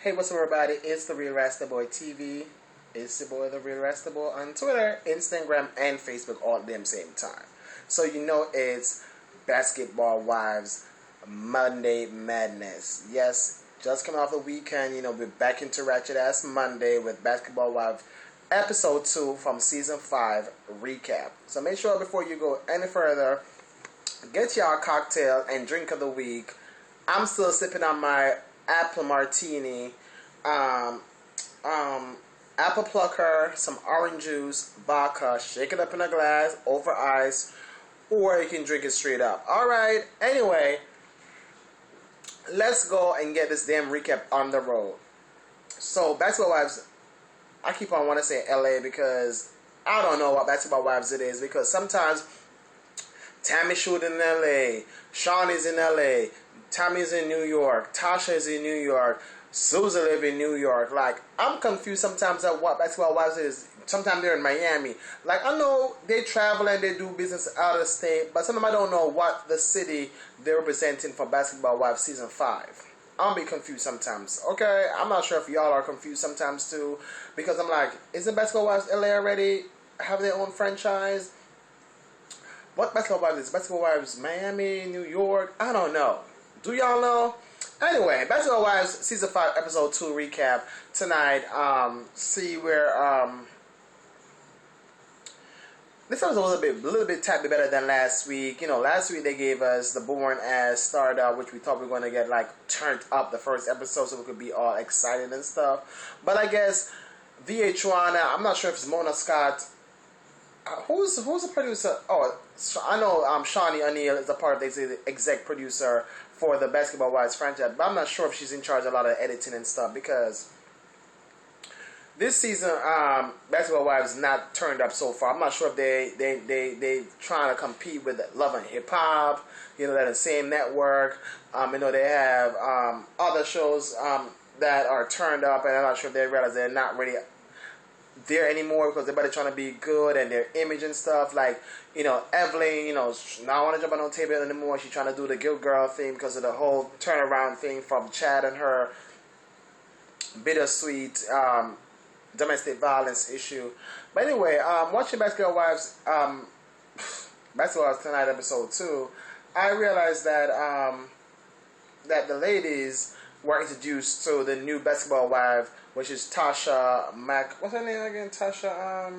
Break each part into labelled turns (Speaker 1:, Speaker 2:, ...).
Speaker 1: Hey, what's up, everybody? It's the Real Rasta Boy TV. It's the boy, the Real Rasta Boy, on Twitter, Instagram, and Facebook all at the same time. So you know it's Basketball Wives Monday Madness. Yes, just coming off the weekend. We're back into Ratchet Ass Monday with Basketball Wives Episode 2 from Season 5 recap. So make sure before you go any further, get your cocktail and drink of the week. I'm still sipping on my apple martini, apple plucker, some orange juice, vodka, shake it up in a glass over ice, or you can drink it straight up. Alright, anyway, let's go and get this damn recap on the road. So, Basketball Wives, I keep on wanting to say LA because I don't know what Basketball Wives it is, because sometimes Tammy shoot in LA, Sean is in LA, Tammy's in New York, Tasha is in New York, Susan live in New York. Like, I'm confused sometimes at what Basketball Wives is. Sometimes they're in Miami. Like, I know they travel and they do business out of the state, but sometimes I don't know what the city they're representing for Basketball Wives Season 5. I'll be confused sometimes. Okay, I'm not sure if y'all are confused sometimes too, because I'm like, isn't Basketball Wives LA already have their own franchise? What Basketball Wives is? Basketball Wives Miami, New York? I don't know. Do y'all know? Anyway, Basketball Wives Season 5 Episode 2 recap tonight. See where this episode was a little bit tad bit better than last week. Last week they gave us the Born as start out, which we thought we were going to get like turned up the first episode so we could be all excited and stuff. But I guess VH1, I'm not sure if it's Mona Scott. Who's the producer? Oh, I know Shawnee O'Neal is a part of the exec producer for the Basketball Wives franchise, but I'm not sure if she's in charge of a lot of editing and stuff, because this season Basketball Wives not turned up so far. I'm not sure if they trying to compete with Love and Hip Hop. They're the same network. They have other shows that are turned up, and I'm not sure if they realize they're not really there anymore because they're better trying to be good and their image and stuff. Like, Evelyn, not want to jump on no table anymore. She's trying to do the Guild Girl thing because of the whole turnaround thing from Chad and her bittersweet domestic violence issue. But anyway, watching Basketball Wives, Basketball Wives Tonight Episode 2, I realized that that the ladies were introduced to the new Basketball Wife, which is Tasha Mac. What's her name again? Tasha.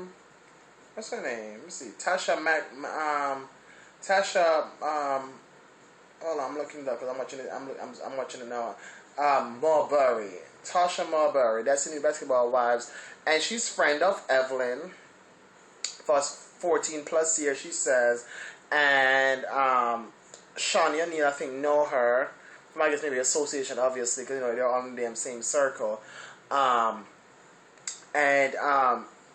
Speaker 1: What's her name? Let me see. Tasha Mac. Tasha. Hold on, I'm looking it up because I'm watching it. I'm watching it now. Marbury. Tasha Marbury. That's the new Basketball Wives, and she's friend of Evelyn for 14 plus years, she says, and Shawnee O'Neal, I think, know her. I guess maybe association, obviously, because they're all in the same circle.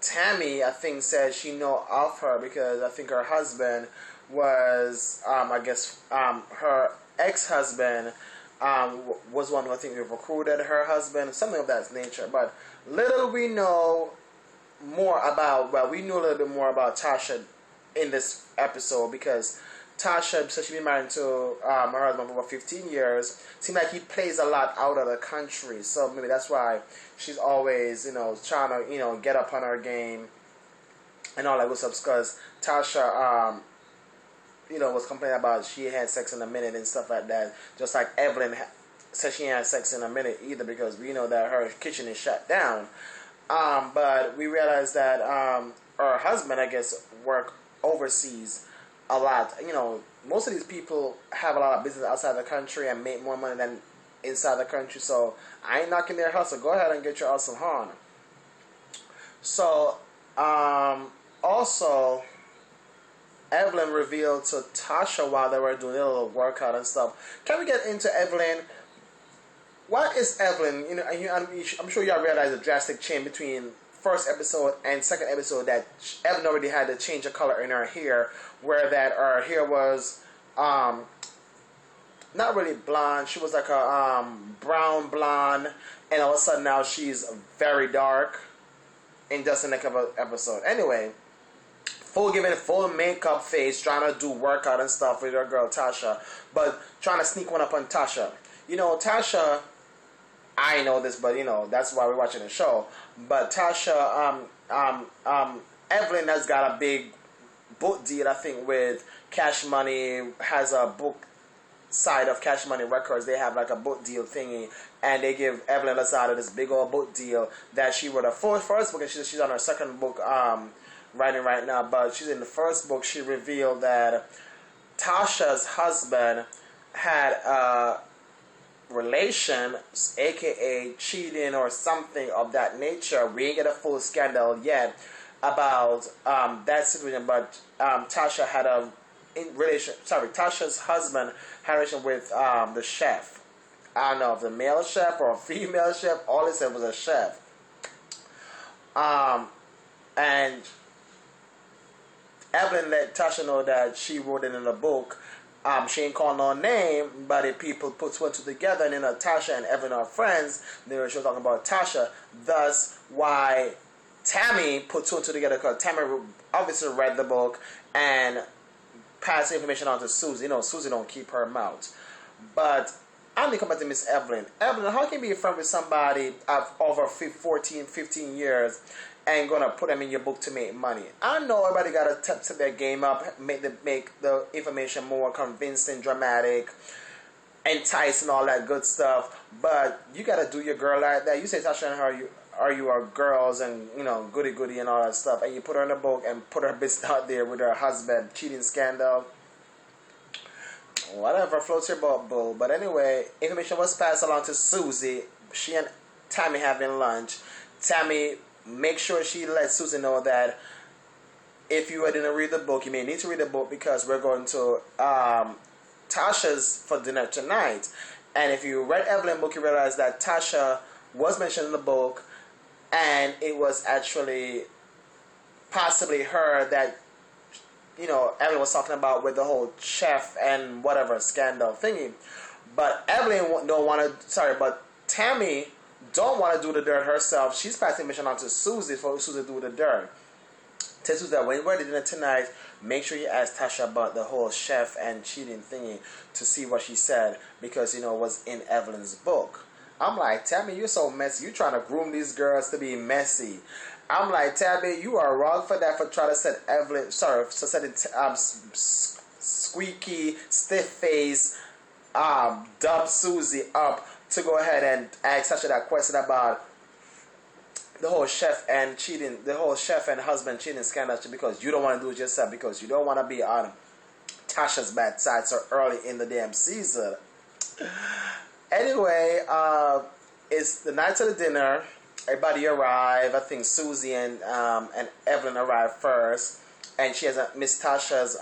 Speaker 1: Tammy, I think, said she know of her because I think her husband was, her ex-husband was one who I think recruited her husband, something of that nature. But little we know more about, we knew a little bit more about Tasha in this episode, because Tasha said she's been married to her husband for over 15 years. Seems like he plays a lot out of the country, so maybe that's why she's always, trying to, get up on her game and all that good stuff. Because Tasha, was complaining about she had sex in a minute and stuff like that. Just like Evelyn said she had sex in a minute either, because we know that her kitchen is shut down. But we realized that her husband, I guess, work overseas a lot. Most of these people have a lot of business outside the country and make more money than inside the country. So I ain't knocking their hustle. Go ahead and get your hustle on. So also, Evelyn revealed to Tasha while they were doing a little workout and stuff. Can we get into Evelyn? What is Evelyn? I'm sure y'all realize the drastic change between first episode and second episode, that Evelyn already had to change the color in her hair, where that her hair was not really blonde. She was like a brown blonde, and all of a sudden now she's very dark in just the next episode. Anyway, full makeup face, trying to do workout and stuff with her girl Tasha, but trying to sneak one up on Tasha. Tasha I know this, but that's why we're watching the show. But Evelyn has got a big book deal, I think, with Cash Money. Has a book side of Cash Money Records. They have like a book deal thingy, and they give Evelyn Lozada this big old book deal that she wrote a first book, and she's on her second book writing right now. But she's in the first book. She revealed that Tasha's husband had a relation, aka cheating or something of that nature. We ain't get a full scandal yet about that situation, but Tasha had a relation. Sorry, Tasha's husband had a relation with the chef. I don't know if the male chef or a female chef. All he said was a chef. And Evelyn let Tasha know that she wrote it in a book. She ain't called no name, but if people put two and two together, and then Tasha and Evelyn are friends, they were talking about Tasha. Thus, why Tammy put two and two together, because Tammy obviously read the book and passed the information on to Susie. Susie don't keep her mouth. But I'm going to come back to Miss Evelyn. Evelyn, how can you be a friend with somebody of over 14, 15 years and going to put them in your book to make money? I know everybody got to step their game up, make the information more convincing, dramatic, enticing, all that good stuff. But you got to do your girl like that. You say Tasha and her are girls and goody and all that stuff, and you put her in a book and put her business out there with her husband, cheating scandal, whatever floats your boat, boo. But anyway, information was passed along to Susie. She and Tammy having lunch. Tammy make sure she lets Susie know that if you didn't read the book, you may need to read the book, because we're going to Tasha's for dinner tonight. And if you read Evelyn's book, you realize that Tasha was mentioned in the book, and it was actually possibly her that Evelyn was talking about with the whole chef and whatever scandal thingy. But but Tammy don't want to do the dirt herself. She's passing mission on to Susie for Susie to do the dirt. Tell Susie that when we're at dinner tonight, make sure you ask Tasha about the whole chef and cheating thingy to see what she said, because it was in Evelyn's book. I'm like, Tammy, you're so messy. You're trying to groom these girls to be messy. I'm like, Tabby, you are wrong for that, for trying to set Evelyn, setting squeaky, stiff-faced, dumb Susie up to go ahead and ask Tasha that question about the whole chef and husband cheating scandal, because you don't want to do it yourself, because you don't want to be on Tasha's bad side so early in the damn season. Anyway, it's the night of the dinner. Everybody arrived. I think Susie and Evelyn arrived first, and she has Miss Tasha's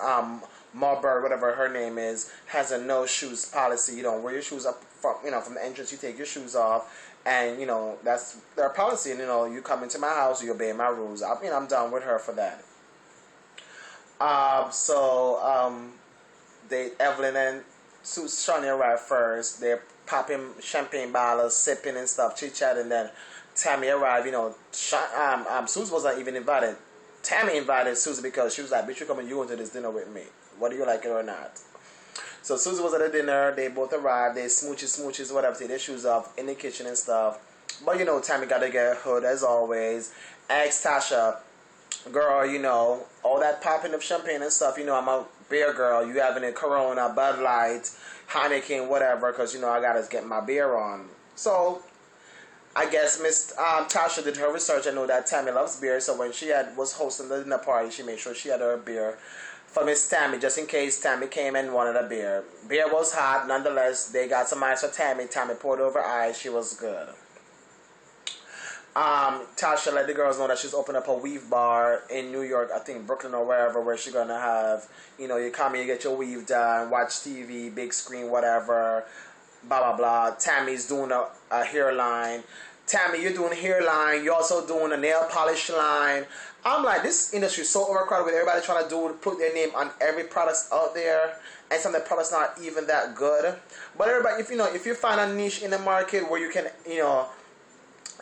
Speaker 1: Marbury, whatever her name is, has a no shoes policy. You don't wear your shoes up from the entrance. You take your shoes off, and that's their policy. And you come into my house, you obey my rules. I'm done with her for that. Evelyn and Shawnee arrived first. They're popping champagne bottles, sipping and stuff, chit chat, and then Tammy arrived. Susie wasn't even invited. Tammy invited Susie because she was like, "Bitch, you coming? You going to this dinner with me? Whether you like it or not." So Susie was at the dinner. They both arrived. They smooches, whatever. Take their shoes off in the kitchen and stuff. But Tammy got to get her hood as always. Asked Tasha, "Girl, all that popping of champagne and stuff. I'm a beer girl. You having a Corona, Bud Light, Heineken, whatever, because I gotta get my beer on." So I guess Miss Tasha did her research and know that Tammy loves beer. So when she was hosting the dinner party, she made sure she had her beer for Miss Tammy, just in case Tammy came and wanted a beer. Beer was hot, nonetheless. They got some ice for Tammy. Tammy poured over ice. She was good. Tasha let the girls know that she's opened up a weave bar in New York, I think Brooklyn or wherever, where she's gonna have, you come in, you get your weave done, watch TV, big screen, whatever, blah blah blah. Tammy's doing a hairline. Tammy, you're doing a hairline. You're also doing a nail polish line. I'm like, this industry is so overcrowded with everybody trying to put their name on every product out there, and some of the products not even that good. But everybody, if you find a niche in the market where you can,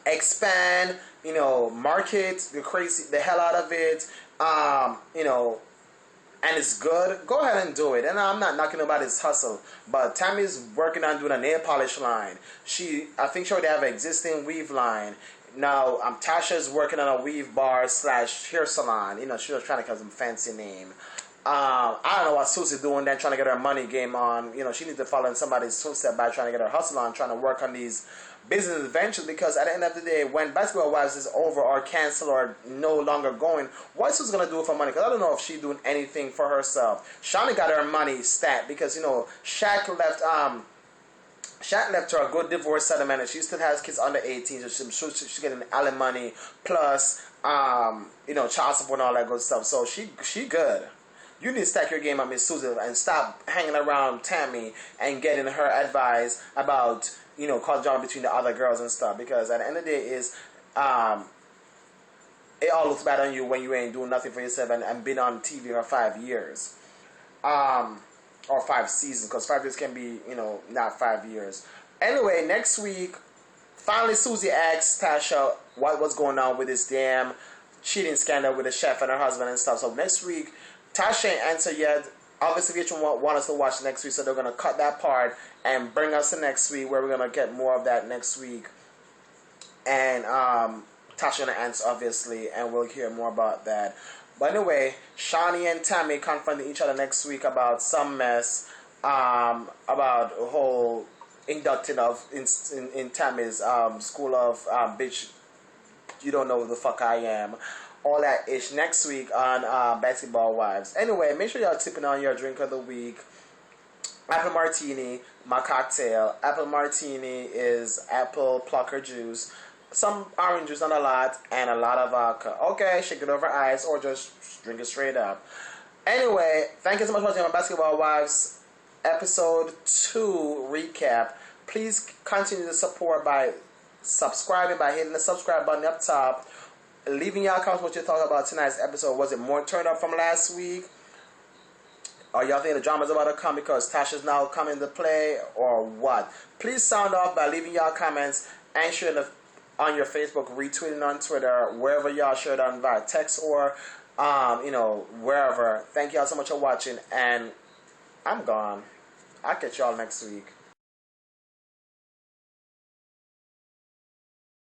Speaker 1: expand, market the hell out of it, and it's good, go ahead and do it. And I'm not knocking nobody's hustle, but Tammy's working on doing a nail polish line. I think she already have an existing weave line. Now, Tasha's working on a weave bar / hair salon. You know, she was trying to have some fancy name. I don't know what Susie doing then, trying to get her money game on. You know, she needs to follow in somebody's footsteps by trying to get her hustle on, trying to work on these business ventures, because at the end of the day, when Basketball Wives is over or canceled or no longer going, what's Susie going to do for money? Because I don't know if she's doing anything for herself. Shawnee got her money stat because, you know, Shaq left her a good divorce settlement, and she still has kids under 18, so she's getting alimony plus, you know, child support and all that good stuff. So she good. You need to stack your game up, Miss Susan, and stop hanging around Tammy and getting her advice about, you know, cause drama between the other girls and stuff. Because at the end of the day, it all looks bad on you when you ain't doing nothing for yourself and been on TV for 5 years. Or 5 seasons, because 5 years can be, you know, not 5 years. Anyway, next week, finally Susie asks Tasha what was going on with this damn cheating scandal with the chef and her husband and stuff. So next week, Tasha ain't answered yet. Obviously, VH1 want us to watch next week, so they're going to cut that part and bring us to next week, where we're going to get more of that next week. And Tasha going to answer, obviously, and we'll hear more about that. But anyway, Shawnee and Tammy confronting each other next week about some mess, about a whole inducting of in Tammy's school of bitch, you don't know who the fuck I am. All that ish next week on Basketball Wives. Anyway, make sure y'all tipping on your drink of the week. Apple Martini, my cocktail. Apple Martini is apple plucker juice, some orange juice, not a lot, and a lot of vodka. Okay, shake it over ice or just drink it straight up. Anyway, thank you so much for watching my Basketball Wives Episode 2 recap. Please continue to support by subscribing, by hitting the subscribe button up top. Leaving y'all comments what you thought about tonight's episode. Was it more turned up from last week? Or y'all think the drama's about to come because Tasha's now coming to play, or what? Please sound off by leaving y'all comments and sharing on your Facebook, retweeting on Twitter, wherever y'all shared on via text or, you know, wherever. Thank y'all so much for watching, and I'm gone. I'll catch y'all next week.